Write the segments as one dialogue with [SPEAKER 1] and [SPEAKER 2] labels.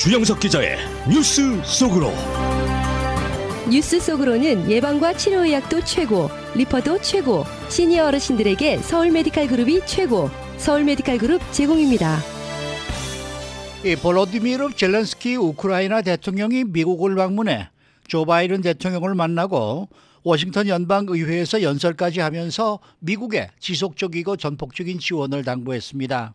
[SPEAKER 1] 주영석 기자의 뉴스 속으로.
[SPEAKER 2] 뉴스 속으로는 예방과 치료의학도 최고, 리퍼도 최고, 시니어 어르신들에게 서울메디칼그룹이 최고, 서울메디칼그룹 제공입니다.
[SPEAKER 3] 볼로디미르 젤렌스키 우크라이나 대통령이 미국을 방문해 조 바이든 대통령을 만나고 워싱턴 연방의회에서 연설까지 하면서 미국에 지속적이고 전폭적인 지원을 당부했습니다.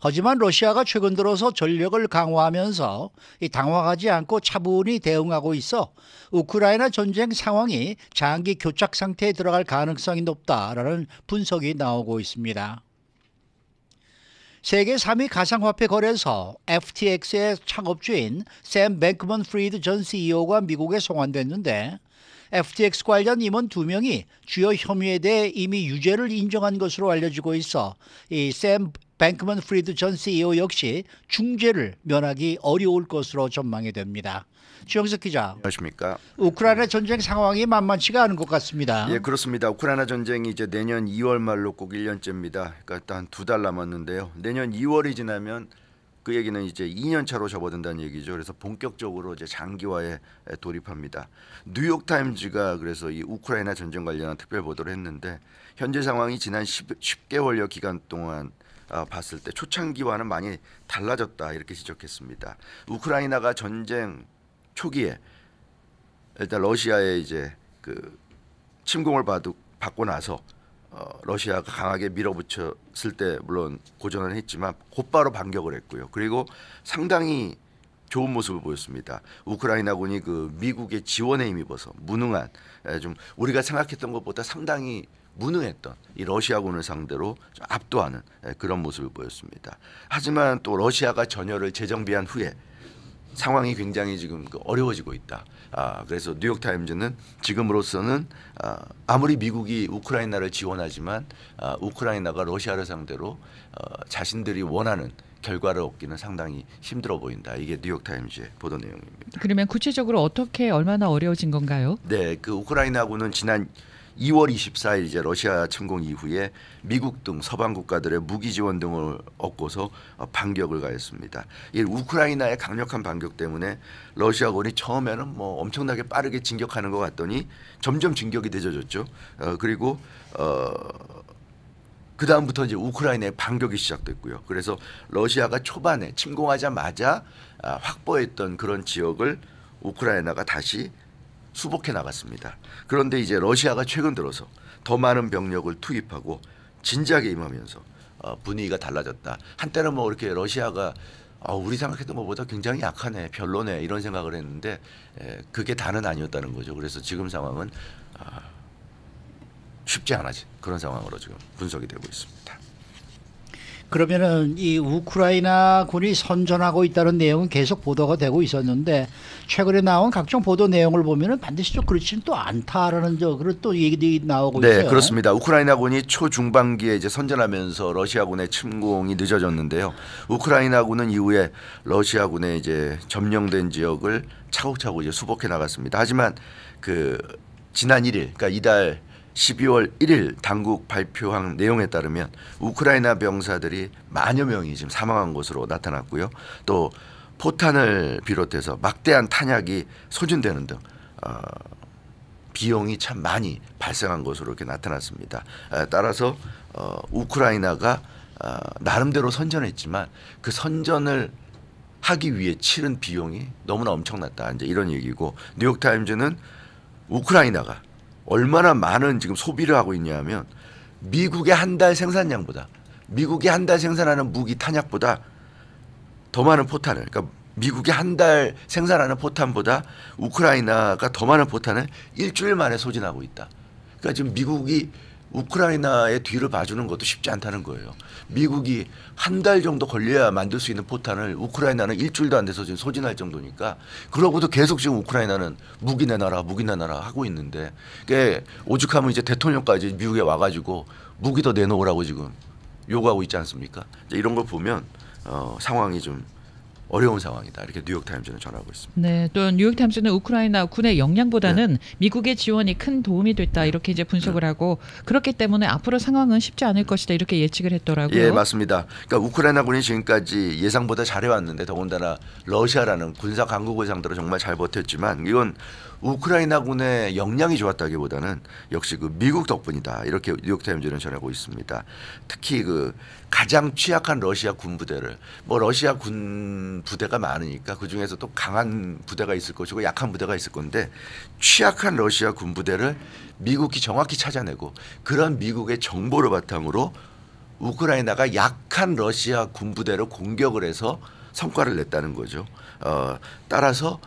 [SPEAKER 3] 하지만 러시아가 최근 들어서 전력을 강화하면서 당황하지 않고 차분히 대응하고 있어 우크라이나 전쟁 상황이 장기 교착 상태에 들어갈 가능성이 높다라는 분석이 나오고 있습니다. 세계 3위 가상화폐 거래소 FTX의 창업주인 샘 뱅크먼 프리드 전 CEO가 미국에 송환됐는데 FTX 관련 임원 2명이 주요 혐의에 대해 이미 유죄를 인정한 것으로 알려지고 있어 이 샘 뱅크먼 프리드 전 CEO 역시 중죄를 면하기 어려울 것으로 전망이 됩니다. 주영석 기자.
[SPEAKER 4] 안녕하십니까.
[SPEAKER 3] 우크라이나 전쟁 상황이 만만치가 않은 것 같습니다.
[SPEAKER 4] 예, 그렇습니다. 우크라이나 전쟁이 이제 내년 2월 말로 꼭 1년째입니다. 그러니까 한 2달 남았는데요. 내년 2월이 지나면 그 얘기는 이제 2년 차로 접어든다는 얘기죠. 그래서 본격적으로 이제 장기화에 돌입합니다. 뉴욕 타임즈가 그래서 이 우크라이나 전쟁 관련한 특별 보도를 했는데 현재 상황이 지난 10개월여 기간 동안 봤을 때 초창기와는 많이 달라졌다 이렇게 지적했습니다. 우크라이나가 전쟁 초기에 일단 러시아의 이제 그 침공을 받고 나서 러시아가 강하게 밀어붙였을 때 물론 고전을 했지만 곧바로 반격을 했고요. 그리고 상당히 좋은 모습을 보였습니다. 우크라이나군이 그 미국의 지원에 힘입어서 무능한 좀 우리가 생각했던 것보다 상당히 무능했던 이 러시아군을 상대로 좀 압도하는 그런 모습을 보였습니다. 하지만 또 러시아가 전열을 재정비한 후에 상황이 굉장히 지금 어려워지고 있다. 그래서 뉴욕 타임즈는 지금으로서는 아무리 미국이 우크라이나를 지원하지만 우크라이나가 러시아를 상대로 자신들이 원하는 결과를 얻기는 상당히 힘들어 보인다. 이게 뉴욕 타임즈의 보도 내용입니다.
[SPEAKER 5] 그러면 구체적으로 어떻게 얼마나 어려워진 건가요?
[SPEAKER 4] 네, 그 우크라이나군은 지난 2월 24일 이제 러시아 침공 이후에 미국 등 서방 국가들의 무기 지원 등을 얻고서 반격을 가했습니다. 이 우크라이나의 강력한 반격 때문에 러시아군이 처음에는 뭐 엄청나게 빠르게 진격하는 것 같더니 점점 진격이 늦어졌죠. 그리고 그 다음부터 이제 우크라이나의 반격이 시작됐고요. 그래서 러시아가 초반에 침공하자마자 확보했던 그런 지역을 우크라이나가 다시 수복해 나갔습니다. 그런데 이제 러시아가 최근 들어서 더 많은 병력을 투입하고 진지하게 임하면서 분위기가 달라졌다. 한때는 뭐 이렇게 러시아가 우리 생각했던 것보다 굉장히 약하네, 별로네 이런 생각을 했는데 그게 다는 아니었다는 거죠. 그래서 지금 상황은 쉽지 않아진 그런 상황으로 지금 분석이 되고 있습니다.
[SPEAKER 3] 그러면은 이 우크라이나 군이 선전하고 있다는 내용은 계속 보도가 되고 있었는데 최근에 나온 각종 보도 내용을 보면은 반드시 좀 그렇지는 또 않다라는 그런 또 얘기들이 나오고 있어요.
[SPEAKER 4] 네, 그렇습니다. 우크라이나군이 초중반기에 이제 선전하면서 러시아군의 침공이 늦어졌는데요. 우크라이나군은 이후에 러시아군의 이제 점령된 지역을 차곡차곡 이제 수복해 나갔습니다. 하지만 그 지난 1일, 그러니까 이달 12월 1일 당국 발표한 내용에 따르면 우크라이나 병사들이 만여 명이 지금 사망한 것으로 나타났고요. 또 포탄을 비롯해서 막대한 탄약이 소진되는 등 비용이 참 많이 발생한 것으로 이렇게 나타났습니다. 따라서 우크라이나가 나름대로 선전했지만 그 선전을 하기 위해 치른 비용이 너무나 엄청났다. 이제 이런 얘기고 뉴욕타임즈는 우크라이나가 얼마나 많은 지금 소비를 하고 있냐면 미국의 한 달 생산량보다 미국이 한 달 생산하는 무기 탄약보다 더 많은 포탄을 그러니까 미국이 한 달 생산하는 포탄보다 우크라이나가 더 많은 포탄을 일주일 만에 소진하고 있다. 그러니까 지금 미국이 우크라이나의 뒤를 봐주는 것도 쉽지 않다는 거예요. 미국이 한 달 정도 걸려야 만들 수 있는 포탄을 우크라이나는 일주일도 안 돼서 지금 소진할 정도니까 그러고도 계속 지금 우크라이나는 무기 내놔라 하고 있는데 오죽하면 이제 대통령까지 미국에 와가지고 무기 더 내놓으라고 지금 요구하고 있지 않습니까? 이런 걸 보면 상황이 좀 어려운 상황이다. 이렇게 뉴욕타임즈는 전하고 있습니다.
[SPEAKER 5] 네, 또 뉴욕타임스는 우크라이나 군의 역량보다는 미국의 지원이 큰 도움이 됐다 이렇게 이제 분석을 하고 그렇기 때문에 앞으로 상황은 쉽지 않을 것이다 이렇게 예측을 했더라고요.
[SPEAKER 4] 예, 맞습니다. 그러니까 우크라이나군이 지금까지 예상보다 잘해왔는데 더군다나 러시아라는 군사 강국을 상대로 정말 잘 버텼지만 이건 우크라이나군의 역량이 좋았다기보다는 역시 그 미국 덕분이다 이렇게 뉴욕타임즈는 전하고 있습니다. 특히 그 가장 취약한 러시아 군 부대를 뭐 러시아 군 부대가 많으니까 그 중에서 또 강한 부대가 있을 것이고 약한 부대가 있을 건데 취약한 러시아 군 부대를 미국이 정확히 찾아내고 그런 미국의 정보를 바탕으로 우크라이나가 약한 러시아 군 부대를 공격을 해서 성과를 냈다는 거죠. 따라서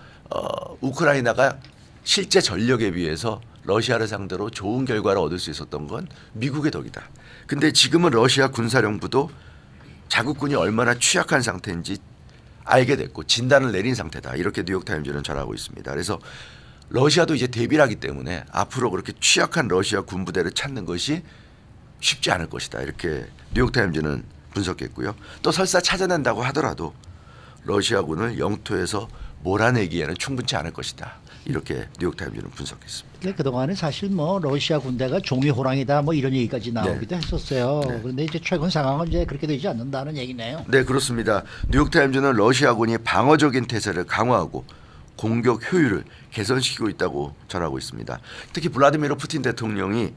[SPEAKER 4] 우크라이나가 실제 전력에 비해서 러시아를 상대로 좋은 결과를 얻을 수 있었던 건 미국의 덕이다. 근데 지금은 러시아 군사령부도 자국군이 얼마나 취약한 상태인지 알게 됐고 진단을 내린 상태다. 이렇게 뉴욕타임즈는 전하고 있습니다. 그래서 러시아도 이제 대비를 하기 때문에 앞으로 그렇게 취약한 러시아 군부대를 찾는 것이 쉽지 않을 것이다. 이렇게 뉴욕타임즈는 분석했고요. 또 설사 찾아낸다고 하더라도 러시아군을 영토에서 몰아내기에는 충분치 않을 것이다. 이렇게 뉴욕타임즈는 분석했습니다.
[SPEAKER 3] 그동안에 사실 뭐 러시아 군대가 종이 호랑이다 뭐 이런 얘기까지 나오기도 했었어요. 그런데 이제 최근 상황은 이제 그렇게 되지 않는다는 얘기네요.
[SPEAKER 4] 네, 그렇습니다. 뉴욕타임즈는 러시아군이 방어적인 태세를 강화하고 공격 효율을 개선시키고 있다고 전하고 있습니다. 특히 블라디미르 푸틴 대통령이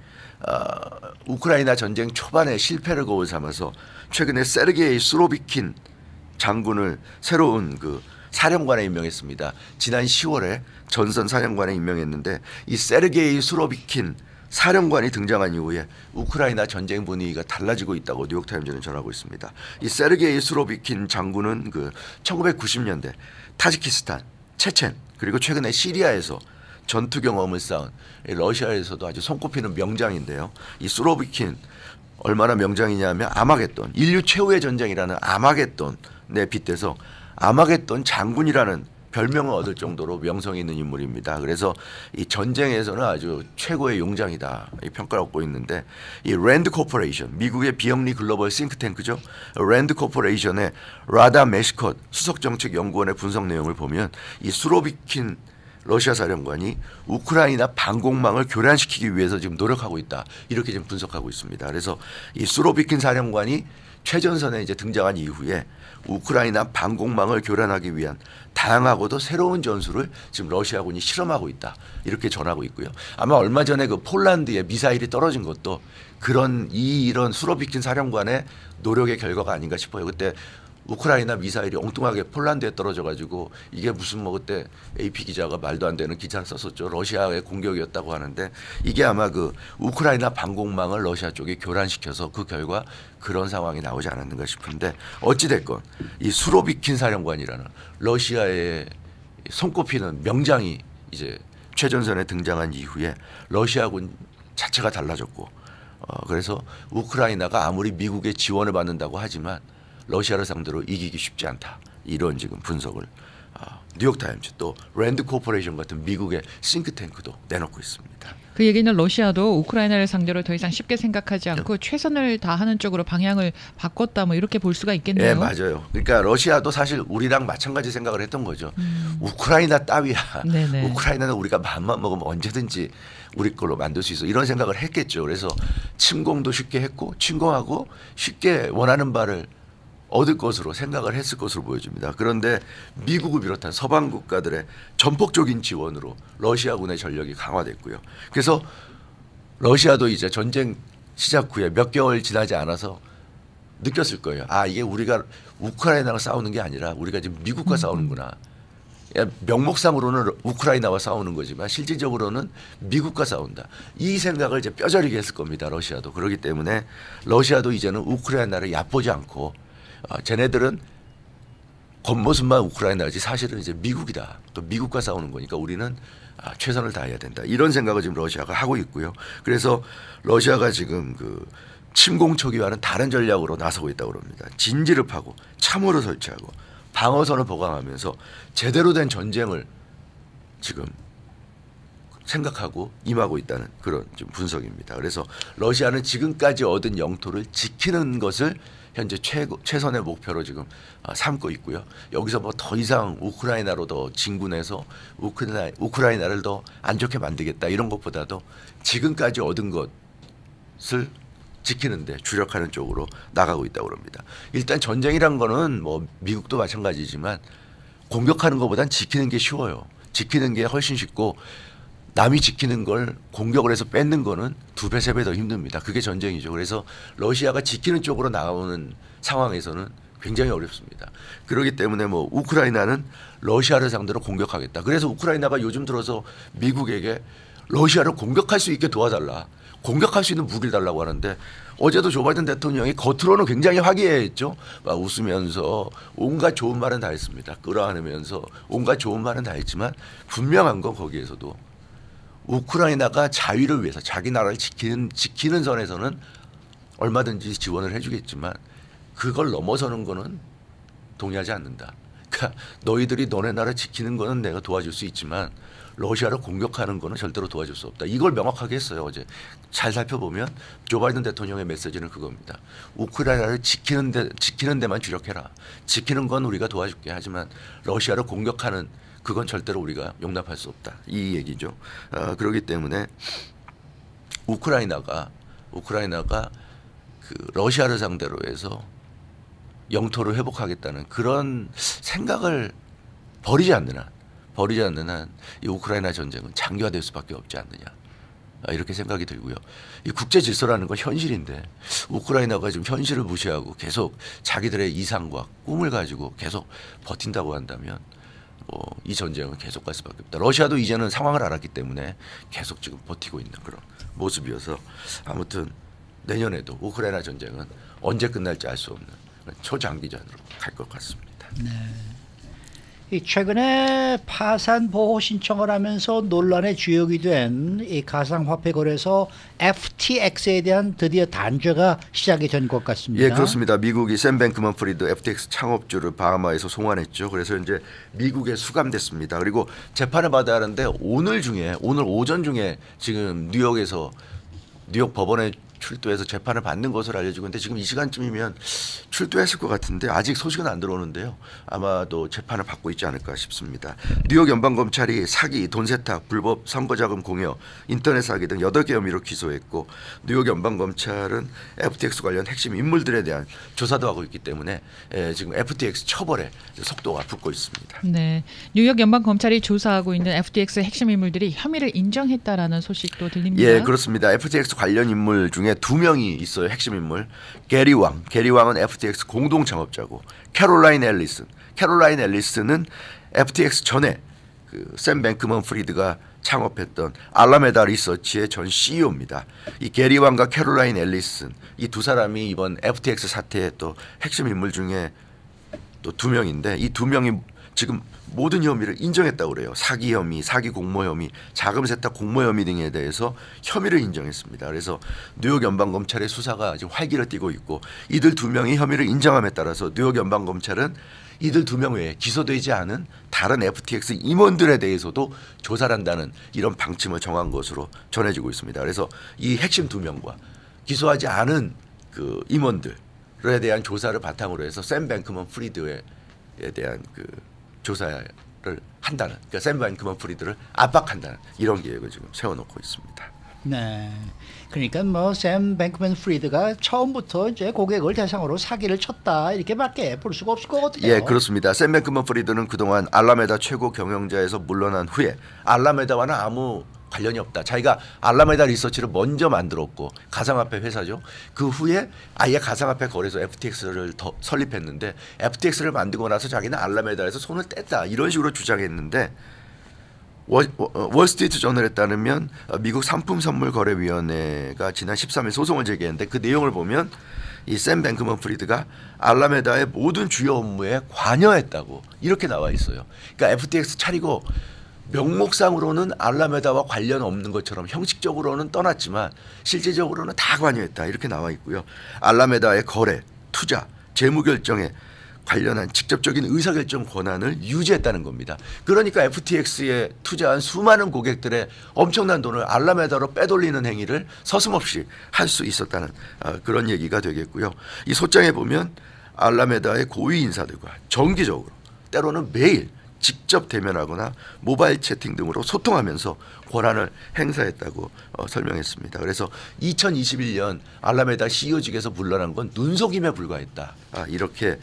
[SPEAKER 4] 우크라이나 전쟁 초반에 실패를 거울 삼아서 최근에 세르게이 수로비킨 장군을 새로운 그 사령관에 임명했습니다. 지난 10월에 전선 사령관에 임명했는데 이 세르게이 수로비킨 사령관이 등장한 이후에 우크라이나 전쟁 분위기가 달라지고 있다고 뉴욕타임즈는 전하고 있습니다. 이 세르게이 수로비킨 장군은 그 1990년대 타지키스탄, 체첸 그리고 최근에 시리아에서 전투 경험을 쌓은 러시아에서도 아주 손꼽히는 명장인데요. 이 수로비킨 얼마나 명장이냐면 아마겟돈, 인류 최후의 전쟁이라는 아마겟돈에 빗대서 아마겟돈 장군이라는 별명을 얻을 정도로 명성이 있는 인물입니다. 그래서 이 전쟁에서는 아주 최고의 용장이다 이 평가를 얻고 있는데 이 랜드 코퍼레이션 미국의 비영리 글로벌 싱크탱크죠. 랜드 코퍼레이션의 라다 메시컷 수석정책연구원의 분석 내용을 보면 이 수로비킨 러시아 사령관이 우크라이나 방공망을 교란시키기 위해서 지금 노력하고 있다 이렇게 지금 분석하고 있습니다. 그래서 이 수로비킨 사령관이 최전선에 이제 등장한 이후에 우크라이나 방공망을 교란하기 위한 다양하고도 새로운 전술을 지금 러시아군이 실험하고 있다 이렇게 전하고 있고요. 아마 얼마 전에 그 폴란드에 미사일이 떨어진 것도 이런 수로비킨 사령관의 노력의 결과가 아닌가 싶어요. 그때 우크라이나 미사일이 엉뚱하게 폴란드에 떨어져가지고 이게 무슨 뭐 그때 AP 기자가 말도 안 되는 기사를 썼었죠. 러시아의 공격이었다고 하는데 이게 아마 그 우크라이나 방공망을 러시아 쪽에 교란시켜서 그 결과 그런 상황이 나오지 않았는가 싶은데 어찌됐건 이 수로비킨 사령관이라는 러시아의 손꼽히는 명장이 이제 최전선에 등장한 이후에 러시아군 자체가 달라졌고 그래서 우크라이나가 아무리 미국의 지원을 받는다고 하지만 러시아를 상대로 이기기 쉽지 않다. 이런 지금 분석을 뉴욕타임즈 또 랜드 코퍼레이션 같은 미국의 싱크탱크도 내놓고 있습니다.
[SPEAKER 5] 그 얘기는 러시아도 우크라이나를 상대로 더 이상 쉽게 생각하지 않고 최선을 다하는 쪽으로 방향을 바꿨다 뭐 이렇게 볼 수가 있겠네요.
[SPEAKER 4] 네, 맞아요. 그러니까 러시아도 사실 우리랑 마찬가지 생각을 했던 거죠. 우크라이나 따위야.
[SPEAKER 5] 네네.
[SPEAKER 4] 우크라이나는 우리가 마음만 먹으면 언제든지 우리 걸로 만들 수 있어. 이런 생각을 했겠죠. 그래서 침공도 쉽게 했고 침공하고 쉽게 원하는 바를 얻을 것으로 생각을 했을 것으로 보여집니다. 그런데 미국을 비롯한 서방 국가들의 전폭적인 지원으로 러시아군의 전력이 강화됐고요. 그래서 러시아도 이제 전쟁 시작 후에 몇 개월 지나지 않아서 느꼈을 거예요. 아, 이게 우리가 우크라이나와 싸우는 게 아니라 우리가 지금 미국과 싸우는구나. 명목상으로는 우크라이나와 싸우는 거지만 실질적으로는 미국과 싸운다. 이 생각을 이제 뼈저리게 했을 겁니다. 러시아도. 그렇기 때문에 러시아도 이제는 우크라이나를 얕보지 않고 쟤네들은 겉모습만 우크라이나지 사실은 이제 미국이다. 또 미국과 싸우는 거니까 우리는 최선을 다해야 된다. 이런 생각을 지금 러시아가 하고 있고요. 그래서 러시아가 지금 그 침공 초기와는 다른 전략으로 나서고 있다고 합니다. 진지를 파고 참호를 설치하고 방어선을 보강하면서 제대로 된 전쟁을 지금 생각하고 임하고 있다는 그런 좀 분석입니다. 그래서 러시아는 지금까지 얻은 영토를 지키는 것을 현재 최선의 목표로 지금 삼고 있고요. 여기서 뭐 더 이상 우크라이나로 더 진군해서 우크라이나를 더 안 좋게 만들겠다 이런 것보다도 지금까지 얻은 것을 지키는데 주력하는 쪽으로 나가고 있다고 합니다. 일단 전쟁이란 거는 뭐 미국도 마찬가지지만 공격하는 것보단 지키는 게 쉬워요. 지키는 게 훨씬 쉽고 남이 지키는 걸 공격을 해서 뺏는 거는 2배, 3배 더 힘듭니다. 그게 전쟁이죠. 그래서 러시아가 지키는 쪽으로 나오는 상황에서는 굉장히 어렵습니다. 그렇기 때문에 뭐 우크라이나는 러시아를 상대로 공격하겠다. 그래서 우크라이나가 요즘 들어서 미국에게 러시아를 공격할 수 있게 도와달라. 공격할 수 있는 무기를 달라고 하는데 어제도 조 바이든 대통령이 겉으로는 굉장히 화기애애했죠. 막 웃으면서 온갖 좋은 말은 다 했습니다. 끌어안으면서 온갖 좋은 말은 다 했지만 분명한 건 거기에서도 우크라이나가 자유를 위해서 자기 나라를 지키는 선에서는 얼마든지 지원을 해주겠지만 그걸 넘어서는 거는 동의하지 않는다. 그러니까 너희들이 너네 나라 지키는 거는 내가 도와줄 수 있지만 러시아를 공격하는 거는 절대로 도와줄 수 없다. 이걸 명확하게 했어요. 어제 잘 살펴보면 조 바이든 대통령의 메시지는 그겁니다. 우크라이나를 지키는 데만 주력해라. 지키는 건 우리가 도와줄게. 하지만 러시아를 공격하는 그건 절대로 우리가 용납할 수 없다. 이 얘기죠. 그렇기 때문에 우크라이나가 그 러시아를 상대로 해서 영토를 회복하겠다는 그런 생각을 버리지 않는 한 이 우크라이나 전쟁은 장기화될 수밖에 없지 않느냐. 이렇게 생각이 들고요. 이 국제 질서라는 건 현실인데 우크라이나가 지금 현실을 무시하고 계속 자기들의 이상과 꿈을 가지고 계속 버틴다고 한다면 이 전쟁은 계속 갈 수밖에 없다. 러시아도 이제는 상황을 알았기 때문에 계속 지금 버티고 있는 그런 모습이어서 아무튼 내년에도 우크라이나 전쟁은 언제 끝날지 알 수 없는 초장기전으로 갈 것 같습니다.
[SPEAKER 3] 네. 이 최근에 파산 보호 신청을 하면서 논란의 주역이 된 이 가상화폐 거래소 FTX에 대한 드디어 단죄가 시작이 된 것 같습니다.
[SPEAKER 4] 예, 그렇습니다. 미국이 샘 뱅크먼 프리드 FTX 창업주를 바하마에서 송환했죠. 그래서 이제 미국에 수감됐습니다. 그리고 재판을 받아야 하는데 오늘 오전 중에 지금 뉴욕 법원에 출두해서 재판을 받는 것으로 알려지고 있는데 지금 이 시간쯤이면 출두했을 것 같은데 아직 소식은 안 들어오는데요. 아마도 재판을 받고 있지 않을까 싶습니다. 뉴욕 연방검찰이 사기, 돈 세탁, 불법 선거자금 공여, 인터넷 사기 등 8개 혐의로 기소했고 뉴욕 연방검찰은 FTX 관련 핵심 인물들에 대한 조사도 하고 있기 때문에 지금 FTX 처벌에 속도가 붙고 있습니다.
[SPEAKER 5] 네, 뉴욕 연방검찰이 조사하고 있는 FTX 핵심 인물들이 혐의를 인정했다라는 소식도 들립니다.
[SPEAKER 4] 예, 그렇습니다. FTX 관련 인물 중에 2명이 있어요. 핵심 인물. 게리 왕은 FTX 공동 창업자고 캐롤라인 앨리슨은 FTX 전에 그 샘 뱅크먼 프리드가 창업했던 알라메다 리서치의 전 CEO입니다. 이 게리 왕과 캐롤라인 앨리슨 이 두 사람이 이번 FTX 사태의 또 핵심 인물 중에 또 2명인데 이 2명이 지금 모든 혐의를 인정했다고 그래요. 사기 혐의, 사기 공모 혐의, 자금 세탁 공모 혐의 등에 대해서 혐의를 인정했습니다. 그래서 뉴욕 연방검찰의 수사가 지금 활기를 띠고 있고 이들 2명이 혐의를 인정함에 따라서 뉴욕 연방검찰은 이들 2명 외에 기소되지 않은 다른 FTX 임원들에 대해서도 조사를 한다는 이런 방침을 정한 것으로 전해지고 있습니다. 그래서 이 핵심 2명과 기소하지 않은 그 임원들에 대한 조사를 바탕으로 해서 샘 뱅크먼 프리드에 대한 그 조사를 한다는, 그러니까 샘 뱅크먼 프리드를 압박한다는 이런 계획을 지금 세워놓고 있습니다.
[SPEAKER 3] 네, 그러니까 뭐 샘 뱅크먼 프리드가 처음부터 이제 고객을 대상으로 사기를 쳤다 이렇게밖에 볼 수가 없을 것 같아요.
[SPEAKER 4] 예, 그렇습니다. 샘 뱅크먼 프리드는 그동안 알라메다 최고 경영자에서 물러난 후에 알라메다와는 아무 관련이 없다. 자기가 알라메다 리서치를 먼저 만들었고 가상화폐 회사죠. 그 후에 아예 가상화폐 거래소 FTX를 더 설립했는데 FTX를 만들고 나서 자기는 알라메다에서 손을 뗐다. 이런 식으로 주장했는데 월스트리트 저널에 따르면 미국 상품선물거래위원회가 지난 13일 소송을 제기했는데 그 내용을 보면 이 샘 뱅크먼 프리드가 알라메다의 모든 주요 업무에 관여했다고 이렇게 나와 있어요. 그러니까 FTX 차리고 명목상으로는 알라메다와 관련 없는 것처럼 형식적으로는 떠났지만 실제적으로는 다 관여했다 이렇게 나와 있고요. 알라메다의 거래, 투자, 재무 결정에 관련한 직접적인 의사결정 권한을 유지했다는 겁니다. 그러니까 FTX에 투자한 수많은 고객들의 엄청난 돈을 알라메다로 빼돌리는 행위를 서슴없이 할 수 있었다는 그런 얘기가 되겠고요. 이 소장에 보면 알라메다의 고위 인사들과 정기적으로 때로는 매일 직접 대면하거나 모바일 채팅 등으로 소통하면서 권한을 행사했다고 설명했습니다. 그래서 2021년 알라메다 CEO직에서 물러난 건 눈속임에 불과했다. 이렇게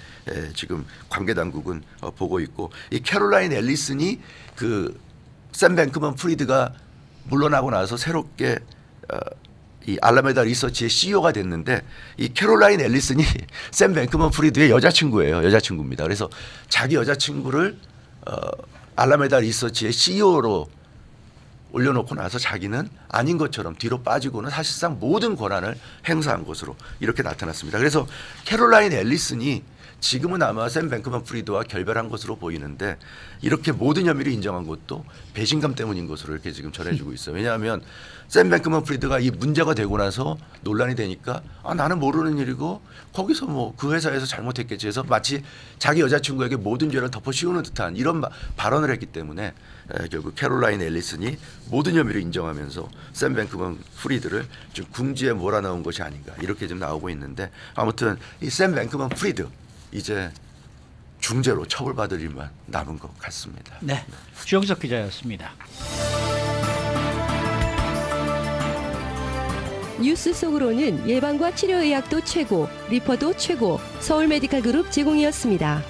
[SPEAKER 4] 지금 관계 당국은 보고 있고, 이 캐롤라인 앨리슨이 그 샘 뱅크먼 프리드가 물러나고 나서 새롭게 이 알라메다 리서치의 CEO가 됐는데, 이 캐롤라인 앨리슨이 샘 뱅크먼 프리드의 여자친구예요. 여자친구입니다. 그래서 자기 여자친구를 알라메다 리서치의 CEO로 올려놓고 나서 자기는 아닌 것처럼 뒤로 빠지고는 사실상 모든 권한을 행사한 것으로 이렇게 나타났습니다. 그래서 캐롤라인 앨리슨이 지금은 아마 샘 뱅크먼 프리드와 결별한 것으로 보이는데, 이렇게 모든 혐의를 인정한 것도 배신감 때문인 것으로 이렇게 지금 전해지고 있어요. 왜냐하면 샘 뱅크먼 프리드가 이 문제가 되고 나서 논란이 되니까 나는 모르는 일이고 거기서 뭐 그 회사에서 잘못했겠지 해서 마치 자기 여자친구에게 모든 죄를 덮어씌우는 듯한 이런 발언을 했기 때문에 결국 캐롤라인 앨리슨이 모든 혐의를 인정하면서 샘 뱅크먼 프리드를 좀 궁지에 몰아넣은 것이 아닌가, 이렇게 좀 나오고 있는데, 아무튼 이 샘 뱅크먼 프리드 이제 중죄로 처벌받을 일만 남은 것 같습니다.
[SPEAKER 3] 네, 주영석 기자였습니다.
[SPEAKER 2] 뉴스 속으로는 예방과 치료의학도 최고, 리퍼도 최고, 서울 메디칼 그룹 제공이었습니다.